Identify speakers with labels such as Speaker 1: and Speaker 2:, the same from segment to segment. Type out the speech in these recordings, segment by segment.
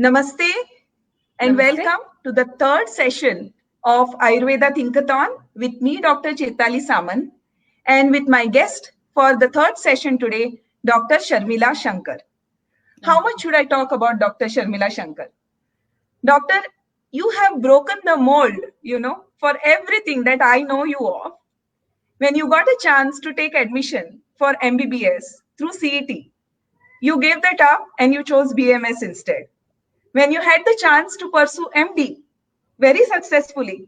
Speaker 1: Namaste and
Speaker 2: Namaste.
Speaker 1: welcome to the third session of Ayurveda Thinkathon with me, Dr. Chaitali Saman, and with my guest for the third session today, Dr. Sharmila Shankar. How much should I talk about Dr. Sharmila Shankar? Doctor, you have broken the mold, for everything that I know you of. When you got a chance to take admission for MBBS through CET, you gave that up and you chose BMS instead. When you had the chance to pursue MD very successfully,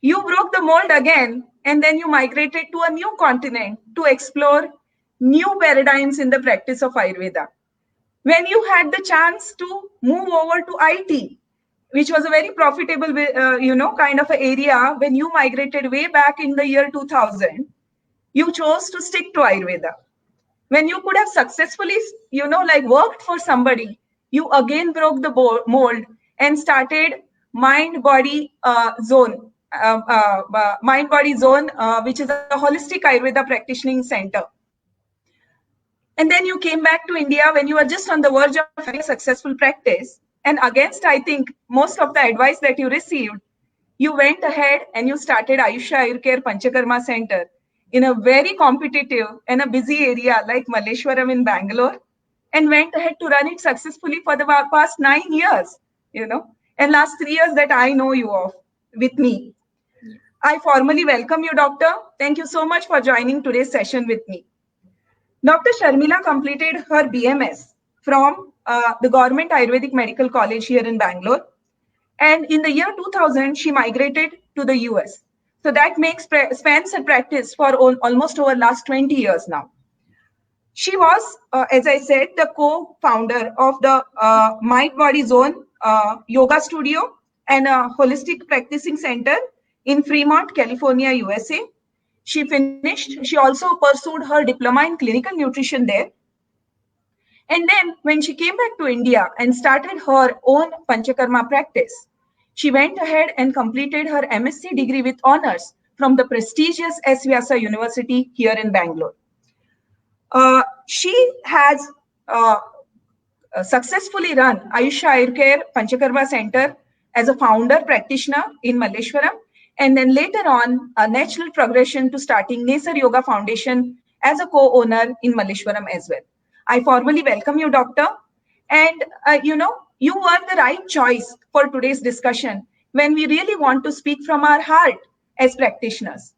Speaker 1: you broke the mold again and then you migrated to a new continent to explore new paradigms in the practice of Ayurveda. When you had the chance to move over to IT, which was a very profitable, kind of an area when you migrated way back in the year 2000, you chose to stick to Ayurveda. When you could have successfully, worked for somebody, you again broke the mold and started mind body zone, which is a holistic Ayurveda practicing center. And then you came back to India when you were just on the verge of having a successful practice. And against, I think, most of the advice that you received, you went ahead and you started Ayusha Ayurcare Panchakarma Center in a very competitive and a busy area like Malleshwaram in Bangalore, and went ahead to run it successfully for the past 9 years, and last 3 years that I know you of with me. I formally welcome you, Doctor. Thank you so much for joining today's session with me. Dr. Sharmila completed her BMS from the Government Ayurvedic Medical College here in Bangalore. And in the year 2000, she migrated to the US. So that spans her practice for almost over last 20 years now. She was, as I said, the co-founder of the Mind Body Zone Yoga Studio and a holistic practicing center in Fremont, California, USA. She also pursued her diploma in clinical nutrition there. And then when she came back to India and started her own Panchakarma practice, she went ahead and completed her MSc degree with honors from the prestigious S. Vyasa University here in Bangalore. She has successfully run Ayusha Ayurcare Panchakarma Center as a founder practitioner in Malleshwaram, and then later on a natural progression to starting Nesar Yoga Foundation as a co-owner in Malleshwaram as well. I formally welcome you, Doctor. And, you were the right choice for today's discussion when we really want to speak from our heart as practitioners.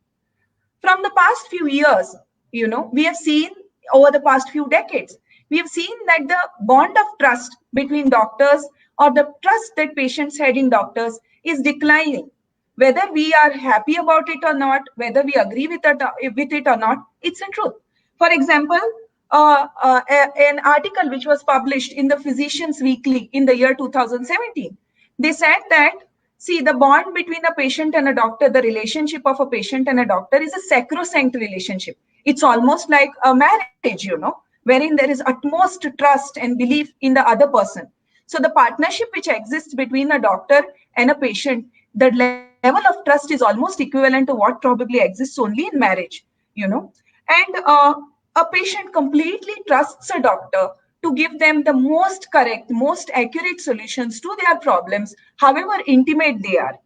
Speaker 1: From the past few years, we have seen over the past few decades, we have seen that the bond of trust between doctors or the trust that patients had in doctors is declining. Whether we are happy about it or not, whether we agree with it or not, it's a truth. For example, an article which was published in the Physicians Weekly in the year 2017, they said that, see, the bond between a patient and a doctor, the relationship of a patient and a doctor is a sacrosanct relationship. It's almost like a marriage, wherein there is utmost trust and belief in the other person. So the partnership which exists between a doctor and a patient, the level of trust is almost equivalent to what probably exists only in marriage, And a patient completely trusts a doctor to give them the most correct, most accurate solutions to their problems, however intimate they are.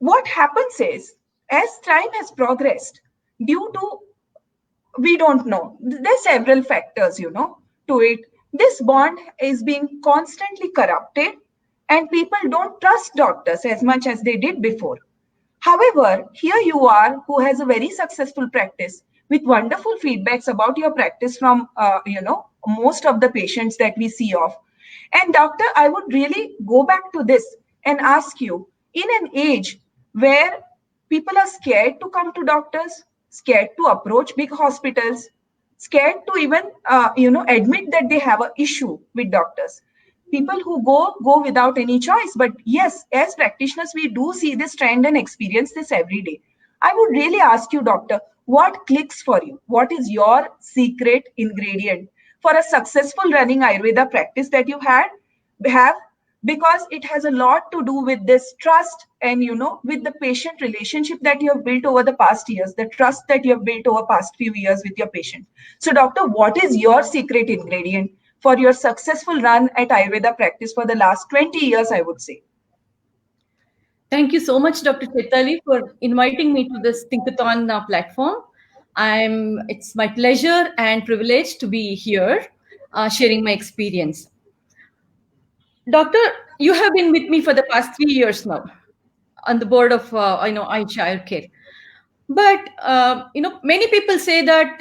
Speaker 1: What happens is, as time has progressed, due to, we don't know, there's several factors, to it. This bond is being constantly corrupted and people don't trust doctors as much as they did before. However, here you are who has a very successful practice with wonderful feedbacks about your practice from, most of the patients that we see of. And doctor, I would really go back to this and ask you, in an age where people are scared to come to doctors, scared to approach big hospitals, scared to even, admit that they have an issue with doctors. People who go without any choice. But yes, as practitioners, we do see this trend and experience this every day. I would really ask you, doctor, what clicks for you? What is your secret ingredient for a successful running Ayurveda practice that you have? Because it has a lot to do with this trust and, with the patient relationship that you have built over the past years, the trust that you have built over past few years with your patient. So doctor, what is your secret ingredient for your successful run at Ayurveda practice for the last 20 years, I would say.
Speaker 2: Thank you so much, Dr. Chaitali, for inviting me to this Thinkathon platform. It's my pleasure and privilege to be here sharing my experience. Doctor, you have been with me for the past 3 years now on the board of Ayush Ayurcare. But many people say that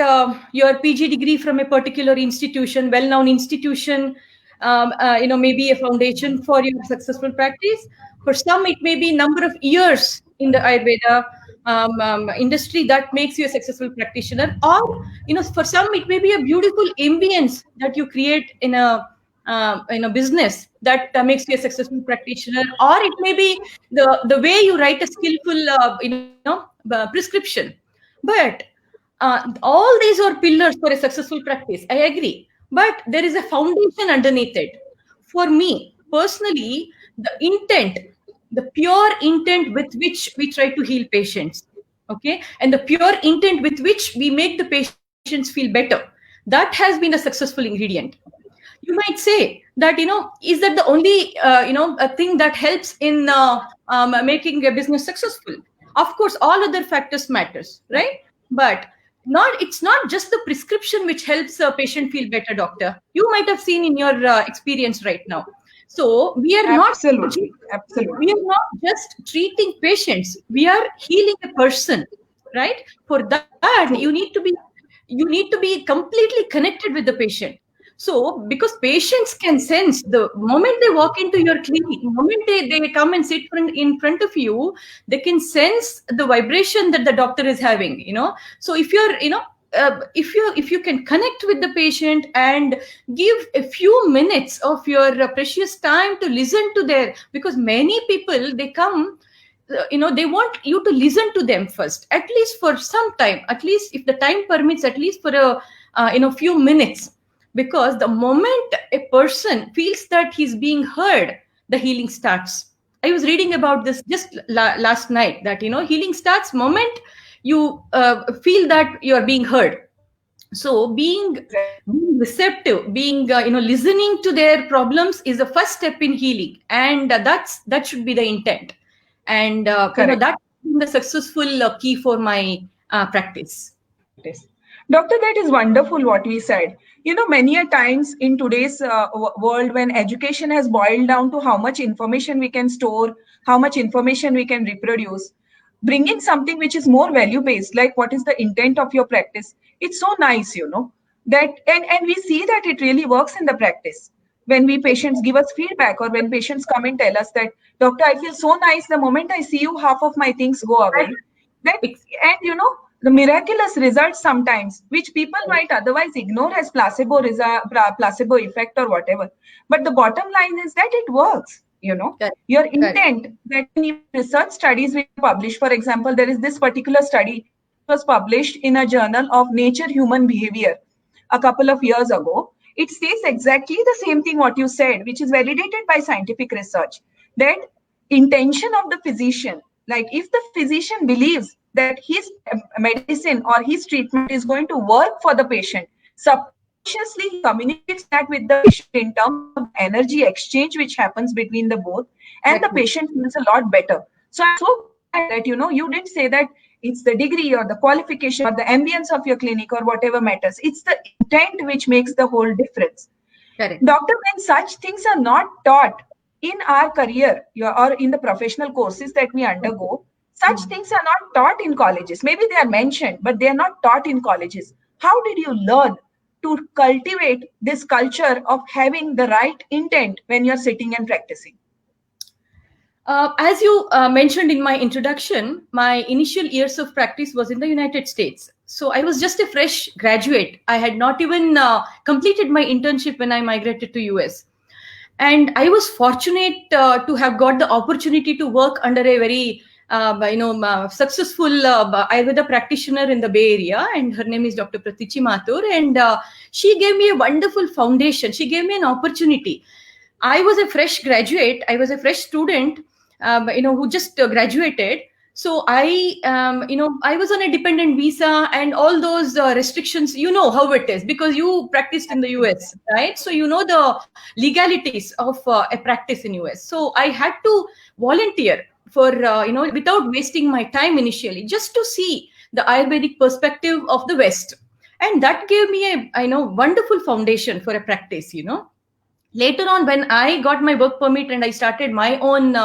Speaker 2: your PG degree from a particular institution, well-known institution, may be a foundation for your successful practice. For some, it may be number of years in the Ayurveda industry that makes you a successful practitioner. Or for some, it may be a beautiful ambience that you create in a business that makes you a successful practitioner. Or it may be the way you write a skillful prescription. But all these are pillars for a successful practice, I agree, but there is a foundation underneath it. For me personally, the pure intent with which we try to heal patients, okay, and the pure intent with which we make the patients feel better, that has been a successful ingredient. You might say that, is that the only a thing that helps in making a business successful? Of course, all other factors matters, right? But it's not just the prescription which helps a patient feel better, doctor. You might have seen in your experience right now. So we are
Speaker 1: absolutely.
Speaker 2: We are not just treating patients. We are healing a person, right? For that, you need to be completely connected with the patient. So, because patients can sense the moment they walk into your clinic, the moment they come and sit in front of you, they can sense the vibration that the doctor is having, So if you're, if you can connect with the patient and give a few minutes of your precious time to listen to because many people, they come, they want you to listen to them first, at least for some time, at least if the time permits, at least for a few minutes. Because the moment a person feels that he's being heard, the healing starts. I was reading about this just last night, that, healing starts moment you feel that you are being heard. So being receptive, being, listening to their problems is the first step in healing. And that should be the intent. And, that's the successful key for my practice.
Speaker 1: Doctor, that is wonderful what we said. Many a times in today's world, when education has boiled down to how much information we can store, how much information we can reproduce, bringing something which is more value-based, like what is the intent of your practice, it's so nice, that, and we see that it really works in the practice. When patients give us feedback, or when patients come and tell us that, doctor, I feel so nice, the moment I see you, half of my things go away. And the miraculous results sometimes, which people might otherwise ignore as placebo effect or whatever. But the bottom line is that it works, your intent, that research studies we publish. For example, there is this particular study was published in a journal of Nature Human Behavior a couple of years ago. It states exactly the same thing what you said, which is validated by scientific research, that intention of the physician, like if the physician believes that his medicine or his treatment is going to work for the patient, subconsciously he communicates that with the patient in terms of energy exchange which happens between the both, and the patient feels a lot better. So I'm so glad that, you didn't say that it's the degree or the qualification or the ambience of your clinic or whatever matters. It's the intent which makes the whole difference.
Speaker 2: Correct.
Speaker 1: Doctor, when such things are not taught in our career or in the professional courses that we undergo, such things are not taught in colleges. Maybe they are mentioned, but they are not taught in colleges. How did you learn to cultivate this culture of having the right intent when you're sitting and practicing?
Speaker 2: As you mentioned in my introduction, my initial years of practice was in the United States. So I was just a fresh graduate. I had not even completed my internship when I migrated to US. And I was fortunate to have got the opportunity to work under a very successful Ayurveda practitioner in the Bay Area, and her name is Dr. Pratichi Mathur, and she gave me a wonderful foundation. She gave me an opportunity. I was a fresh graduate. I was a fresh student, who just graduated. So I, I was on a dependent visa and all those restrictions. You know how it is because you practiced in the US, right? So you know the legalities of a practice in US. So I had to volunteer for without wasting my time initially, just to see the Ayurvedic perspective of the West, and that gave me a wonderful foundation for a practice. Later on, when I got my work permit and I started my own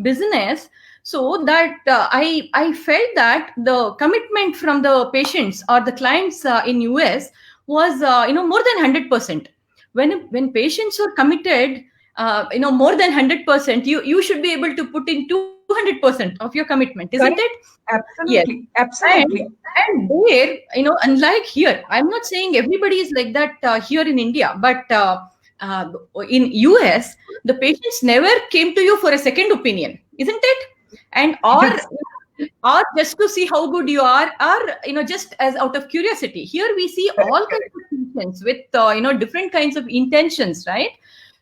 Speaker 2: business, so that I felt that the commitment from the patients or the clients in US was more than 100%. When patients are committed, more than 100%, you should be able to put in 200% of your commitment, isn't
Speaker 1: Correct.
Speaker 2: it?
Speaker 1: Absolutely.
Speaker 2: Yes.
Speaker 1: Absolutely.
Speaker 2: And there, unlike here, I'm not saying everybody is like that here in India, but in US, the patients never came to you for a second opinion, isn't it? And
Speaker 1: Yes.
Speaker 2: or just to see how good you are, or just as out of curiosity. Here we see
Speaker 1: Correct,
Speaker 2: all kinds
Speaker 1: correct.
Speaker 2: of patients with different kinds of intentions, right?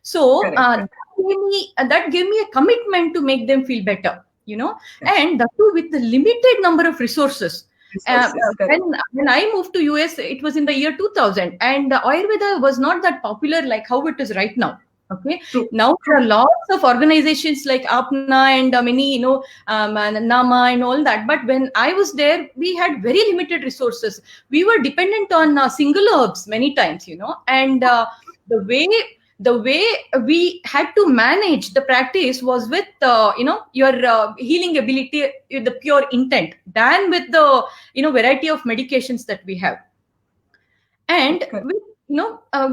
Speaker 2: So
Speaker 1: Correct.
Speaker 2: that gave me a commitment to make them feel better, and that too with the limited number of resources.
Speaker 1: Resources. Correct.
Speaker 2: When I moved to US, it was in the year 2000, and Ayurveda was not that popular like how it is right now. Okay,
Speaker 1: True.
Speaker 2: now there are lots of organizations like Apna and many, and Nama and all that. But when I was there, we had very limited resources. We were dependent on single herbs many times, and the way we had to manage the practice was with your healing ability, the pure intent, than with the variety of medications that we have. And
Speaker 1: Correct.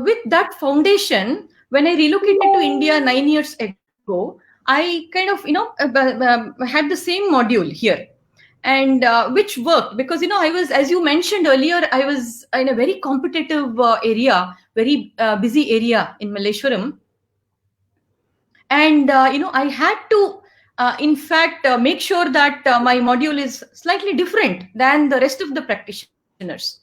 Speaker 2: with that foundation, when I relocated to India 9 years ago, I kind of had the same module here, and which worked because I was, as you mentioned earlier, I was in a very competitive area, very busy area in Malleshwaram, and I had to in fact make sure that my module is slightly different than the rest of the practitioners.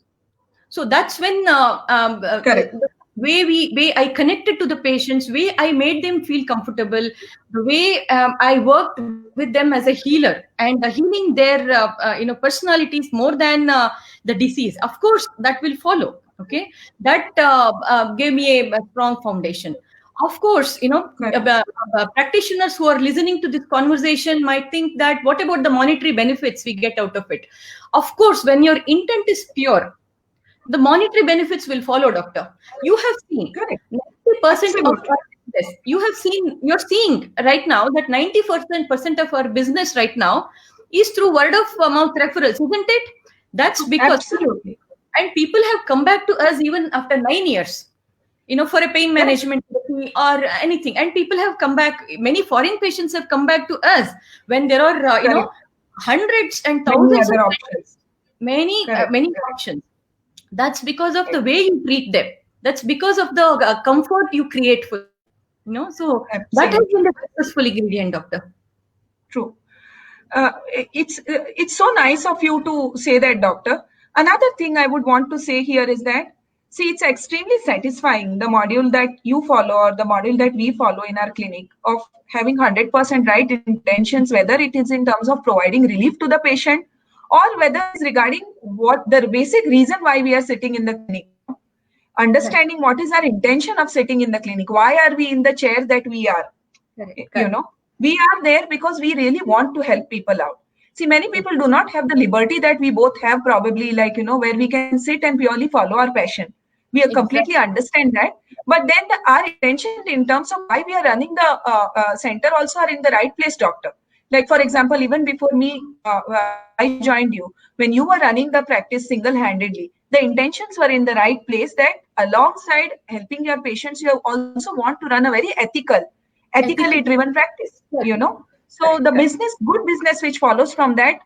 Speaker 2: So that's when
Speaker 1: Correct.
Speaker 2: the way I connected to the patients, way I made them feel comfortable, the way I worked with them as a healer and healing their personalities more than the disease. Of course, that will follow. Okay, that gave me a strong foundation. Of course,
Speaker 1: Correct.
Speaker 2: practitioners who are listening to this conversation might think that what about the monetary benefits we get out of it? Of course, when your intent is pure, the monetary benefits will follow, doctor. You have seen
Speaker 1: Correct.
Speaker 2: 90% of
Speaker 1: Absolutely.
Speaker 2: our business. You're seeing right now that 90% of our business right now is through word of mouth referrals, isn't it? That's because,
Speaker 1: Absolutely.
Speaker 2: and people have come back to us even after 9 years, for a pain
Speaker 1: Correct.
Speaker 2: management therapy or anything. And people have come back. Many foreign patients have come back to us when there are,
Speaker 1: Correct.
Speaker 2: hundreds and
Speaker 1: Many
Speaker 2: thousands of
Speaker 1: other options.
Speaker 2: many
Speaker 1: Correct.
Speaker 2: many options. That's because of the way you treat them. That's because of the comfort you create for them. So that has
Speaker 1: Absolutely.
Speaker 2: been the successful ingredient, doctor.
Speaker 1: True. It's so nice of you to say that, doctor. Another thing I would want to say here is that, see, it's extremely satisfying, the module that you follow or the module that we follow in our clinic, of having 100% right intentions, whether it is in terms of providing relief to the patient or whether it's regarding what the basic reason why we are sitting in the clinic. Understanding what is our intention of sitting in the clinic. Why are we in the chair that we are?
Speaker 2: Correct.
Speaker 1: We are there because we really want to help people out. See, many people do not have the liberty that we both have, probably, like, where we can sit and purely follow our passion. We completely understand that. But then our intention in terms of why we are running the center also are in the right place, doctor. Like, for example, even before me, I joined you, when you were running the practice single-handedly, the intentions were in the right place, that alongside helping your patients, you also want to run a very ethically driven practice, So the good business which follows from that,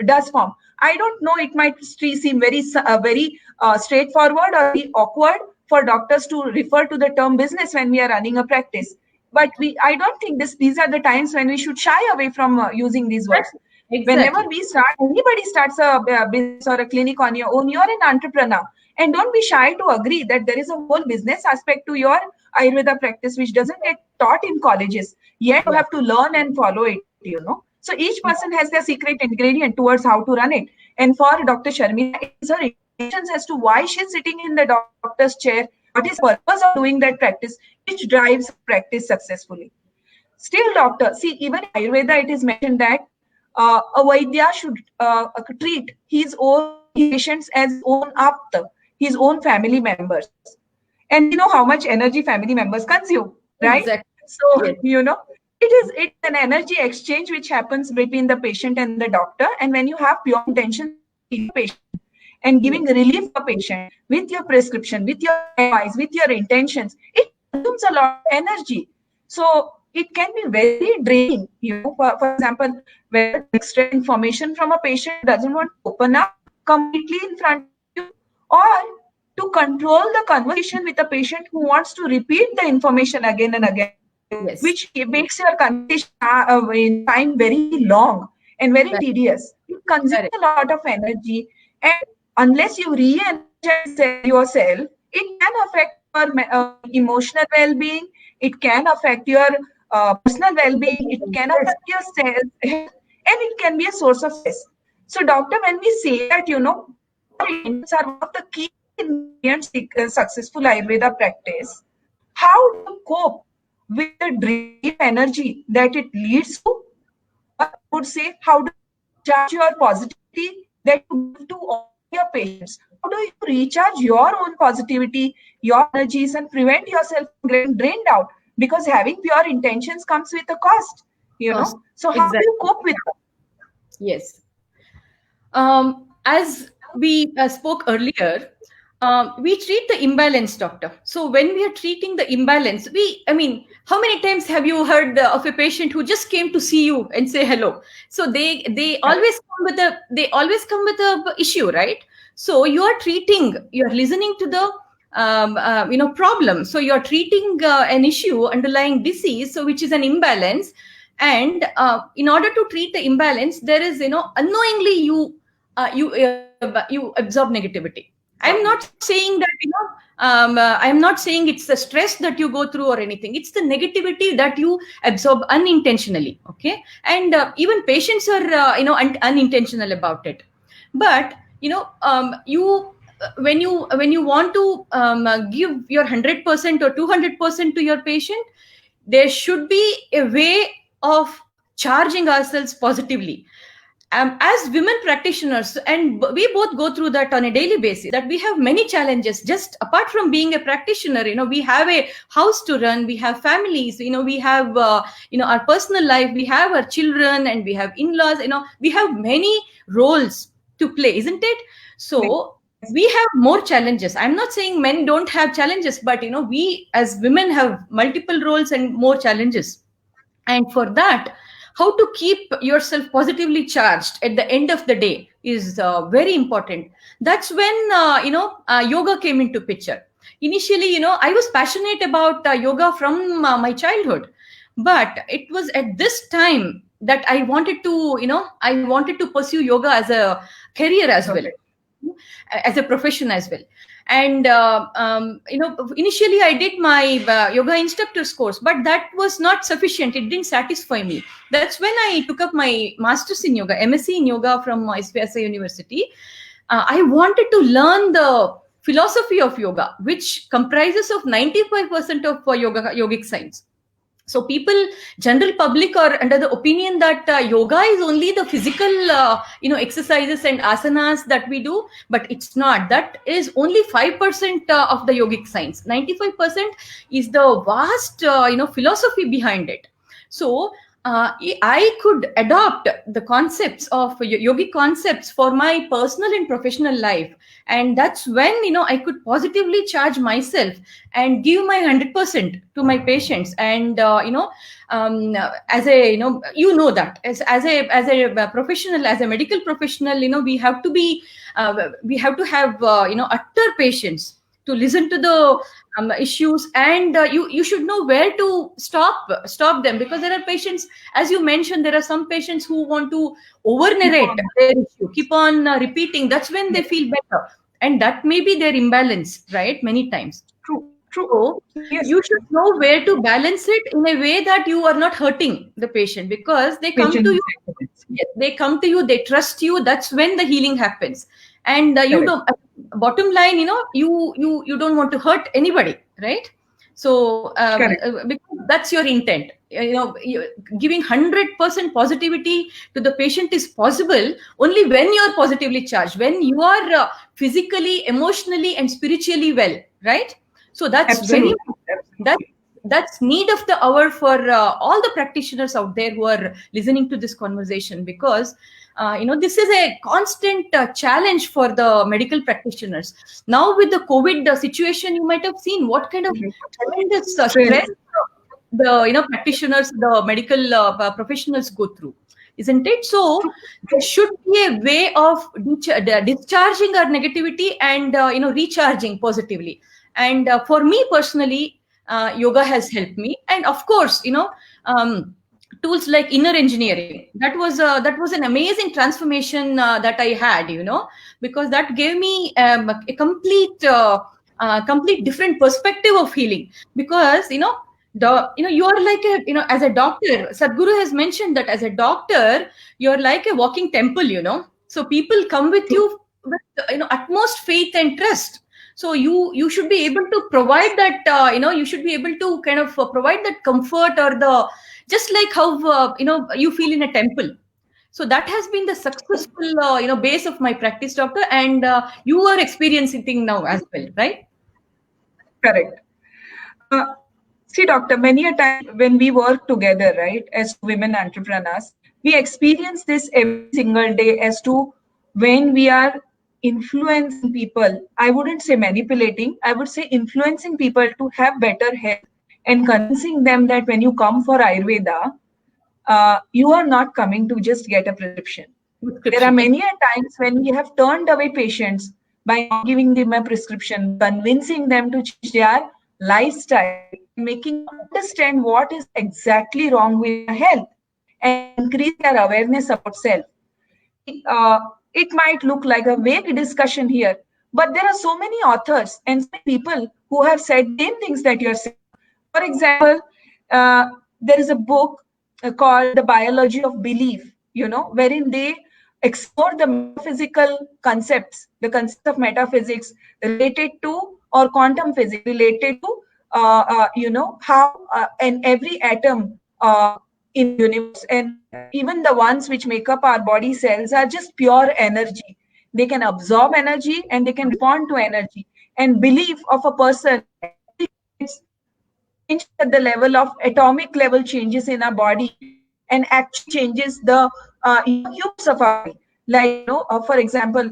Speaker 1: does form. I don't know, it might seem very straightforward or very awkward for doctors to refer to the term business when we are running a practice. But I don't think these are the times when we should shy away from using these words.
Speaker 2: Exactly.
Speaker 1: Whenever anybody starts a business or a clinic on your own, you're an entrepreneur. And don't be shy to agree that there is a whole business aspect to your Ayurveda practice, which doesn't get taught in colleges. Yet you have to learn and follow it, So each person has their secret ingredient towards how to run it. And for Dr. Sharmila, it is her intentions as to why she's sitting in the doctor's chair, what is the purpose of doing that practice, which drives practice successfully. Still, doctor, see, even in Ayurveda, it is mentioned that a Vaidya should treat his own patients as own apta, his own family members. And you know how much energy family members consume, right?
Speaker 2: Exactly.
Speaker 1: So,
Speaker 2: Yes.
Speaker 1: it's an energy exchange which happens between the patient and the doctor. And when you have pure intention patient and giving relief for patient with your prescription, with your advice, with your intentions, it consumes a lot of energy. So it can be very draining. For example, where extra information from a patient doesn't want to open up completely in front of you, or to control the conversation with a patient who wants to repeat the information again and again,
Speaker 2: Yes.
Speaker 1: which makes your conversation in time very long and very tedious. It consumes a lot of energy, and unless you re-energize yourself, it can affect your emotional well-being. It can affect your personal well-being. It can affect your health, and it can be a source of stress. So, doctor, when we say that, intentions are one of the key ingredients in successful Ayurveda practice, how do you cope with the drain of energy that it leads to? Or I would say, how do you charge your positivity that you give to all your patients? How do you recharge your own positivity, your energies, and prevent yourself from getting drained out? Because having pure intentions comes with a cost. So how do you cope with that?
Speaker 2: Yes. As we spoke earlier, we treat the imbalance, doctor. So when we are treating the imbalance, how many times have you heard of a patient who just came to see you and say hello? So they always come with a issue, right? So you are listening to the problem. So you are treating an issue, underlying disease, so which is an imbalance. And in order to treat the imbalance, there is unknowingly you absorb negativity. I'm not saying that I'm not saying it's the stress that you go through or anything. It's the negativity that you absorb unintentionally. Okay, and even patients are unintentional about it. But you when you want to give your 100% or 200% to your patient, there should be a way of charging ourselves positively. As women practitioners, and we both go through that on a daily basis, that we have many challenges. Just apart from being a practitioner, we have a house to run, we have families, we have our personal life, we have our children, and we have in-laws, we have many roles to play, isn't it? So we have more challenges. I'm not saying men don't have challenges, but we as women have multiple roles and more challenges. And for that, how to keep yourself positively charged at the end of the day is very important. That's when yoga came into picture. Initially, I was passionate about yoga from my childhood, but it was at this time that I wanted to pursue yoga as a career as well, as a profession as well. And initially I did my yoga instructor's course, but that was not sufficient. It didn't satisfy me. That's when I took up my master's in yoga, MSc in yoga from SVSI University. I wanted to learn the philosophy of yoga, which comprises of 95% of yogic science. So general public are under the opinion that yoga is only the physical exercises and asanas that we do, but it's not. That is only 5% of the yogic science. 95% is the vast philosophy behind it. So I could adopt the concepts of yogic concepts for my personal and professional life. And that's when I could positively charge myself and give my 100% to my patients. And as a that as a professional, as a medical professional, we have to have utter patience to listen to the issues, and you should know where to stop them, because there are patients, as you mentioned, there are some patients who want to over narrate their issue, keep on repeating. That's when they feel better, and that may be their imbalance, right? Many times.
Speaker 1: True. True.
Speaker 2: So
Speaker 1: Yes.
Speaker 2: you should know where to balance it in a way that you are not hurting the patient, because they come to you. Yes, they come to you, they trust you. That's when the healing happens. And you don't. Bottom line, you don't want to hurt anybody, right? So because that's your intent. Giving 100% positivity to the patient is possible only when you're positively charged, when you are physically, emotionally, and spiritually well, right? So that's
Speaker 1: Absolutely.
Speaker 2: that's need of the hour for all the practitioners out there who are listening to this conversation, because this is a constant challenge for the medical practitioners. Now with the COVID situation, you might have seen what kind of tremendous stress the practitioners, the medical professionals go through, isn't it? So there should be a way of discharging our negativity and recharging positively. And for me personally, yoga has helped me. And of course, tools like inner engineering, that was an amazing transformation that I had, because that gave me a complete different perspective of healing. Because you are like as a doctor, Sadhguru has mentioned that as a doctor you're like a walking temple, so people come with you with utmost faith and trust. So you should be able to provide that you should be able to kind of provide that comfort, or the just like how you feel in a temple. So that has been the successful base of my practice, doctor, and you are experiencing now as well, right?
Speaker 1: Correct. See, doctor, many a time when we work together, right, as women entrepreneurs, we experience this every single day as to when we are influencing people. I wouldn't say manipulating, I would say influencing people to have better health and convincing them that when you come for Ayurveda, you are not coming to just get a prescription. There are many times when we have turned away patients by not giving them a prescription, convincing them to change their lifestyle, making them understand what is exactly wrong with their health, and increase their awareness about self. It might look like a vague discussion here, but there are so many authors and people who have said same things that you're saying. For example, there is a book called The Biology of Belief, wherein they explore the metaphysical concepts, the concept of metaphysics related to, or quantum physics related to, how and every atom in the universe, and even the ones which make up our body cells, are just pure energy. They can absorb energy and they can respond to energy. And belief of a person at the level of atomic level changes in our body, and actually changes the use of our body. Like, for example,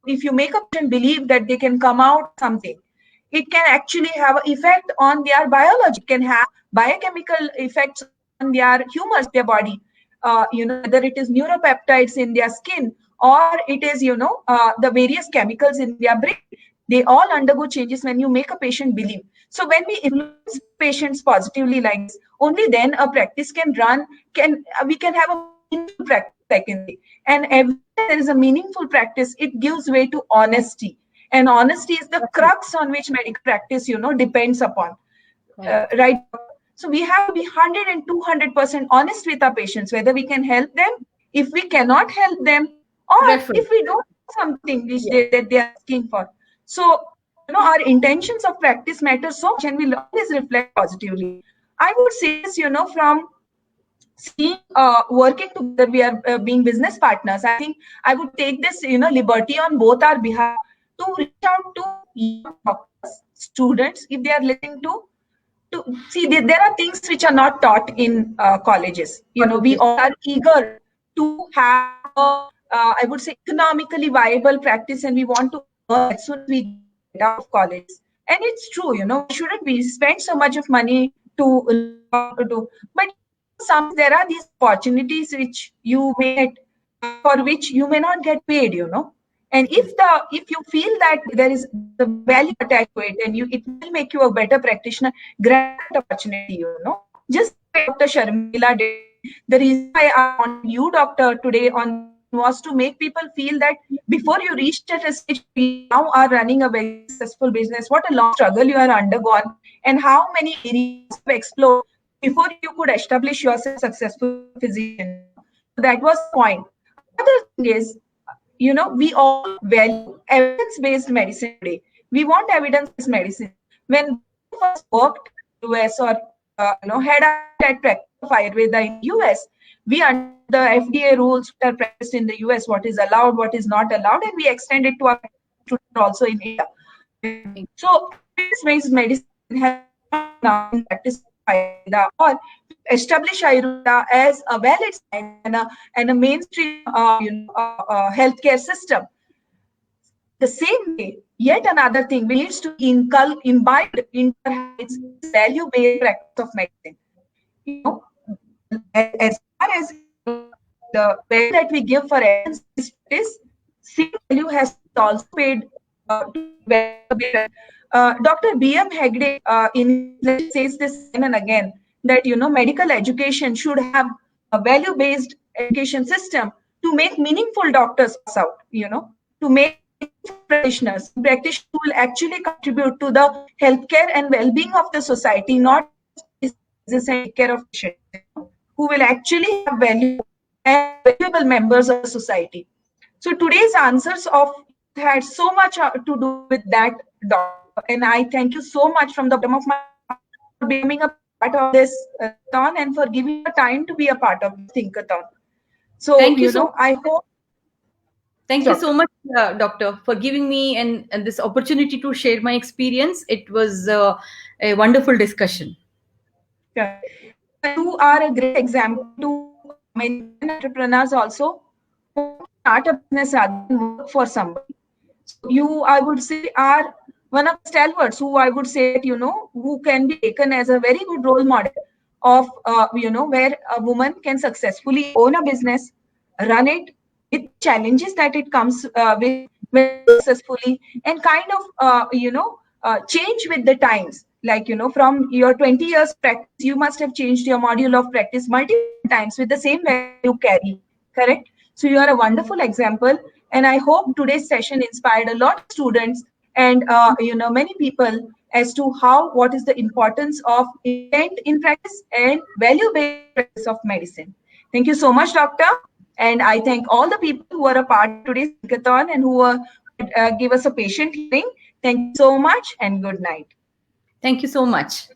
Speaker 1: if you make a person believe that they can come out something, it can actually have an effect on their biology. It can have biochemical effects on their humors, their body. Whether it is neuropeptides in their skin, or it is, the various chemicals in their brain, they all undergo changes when you make a patient believe. So when we influence patients positively like this, only then a practice can run, we can have a meaningful practice, I can say. And every time there is a meaningful practice, it gives way to honesty. And honesty is the crux on which medical practice, depends upon. Right? So we have to be 100 and 200% honest with our patients, whether we can help them, if we cannot help them, or if we don't have something which that they are asking for. So, our intentions of practice matter so much, and we always reflect positively. I would say this, from seeing, working together, we are being business partners. I think I would take this, liberty on both our behalf to reach out to young doctors, students, if they are listening to see, there are things which are not taught in colleges. We all are eager to have I would say, economically viable practice, and we want to earn as soon as we get out of college. And it's true, shouldn't we spend so much of money to do? But there are these opportunities which you may get, for which you may not get paid, And if you feel that there is the value attached to it, and it will make you a better practitioner, grab that opportunity, Just like Dr. Sharmila did. The reason why I want you, doctor, today on was to make people feel that before you reached at a stage, you now are running a very successful business, what a long struggle you are undergone, and how many areas to explore before you could establish yourself successful physician. So that was the point. Another thing is, we all value evidence-based medicine today. We want evidence-based medicine. When both of us worked in the US or had at practice of Ayurveda in the US, we understood the FDA rules that are practiced in the US, what is allowed, what is not allowed, and we extend it to our students also in India. So evidence-based medicine has now in practice Ayurveda, or establish Ayurveda as a valid science and a mainstream healthcare system. The same way, yet another thing we needs to imbibe into our habits is value-based practice of medicine. As far as the value that we give for evidence-based practice, same value has also paid to Dr. B.M. Hegde says this again and again, that medical education should have a value-based education system to make meaningful doctors pass out, to make practitioners who will actually contribute to the healthcare and well-being of the society, not just take care of patients, who will actually have value and valuable members of the society. So today's answers had so much to do with that, doctor, and I thank you so much from the bottom of my heart for becoming a part of this thon and for giving the time to be a part of the Thinkathon. So
Speaker 2: thank you
Speaker 1: I hope.
Speaker 2: Thank you so much, Doctor, for giving me and this opportunity to share my experience. It was a wonderful discussion.
Speaker 1: Yeah. You are a great example to many entrepreneurs also who start a business rather than work for somebody. So you, I would say, are one of the stalwarts who I would say, who can be taken as a very good role model of, where a woman can successfully own a business, run it with challenges that it comes with very successfully, and kind of, change with the times. Like, from your 20 years practice, you must have changed your module of practice multiple times with the same value you carry, correct? So you are a wonderful example. And I hope today's session inspired a lot of students and, many people as to what is the importance of intent in practice and value-based practice of medicine. Thank you so much, Doctor. And I thank all the people who are a part of today's hackathon and who give us a patient hearing. Thank you so much and good night.
Speaker 2: Thank you so much.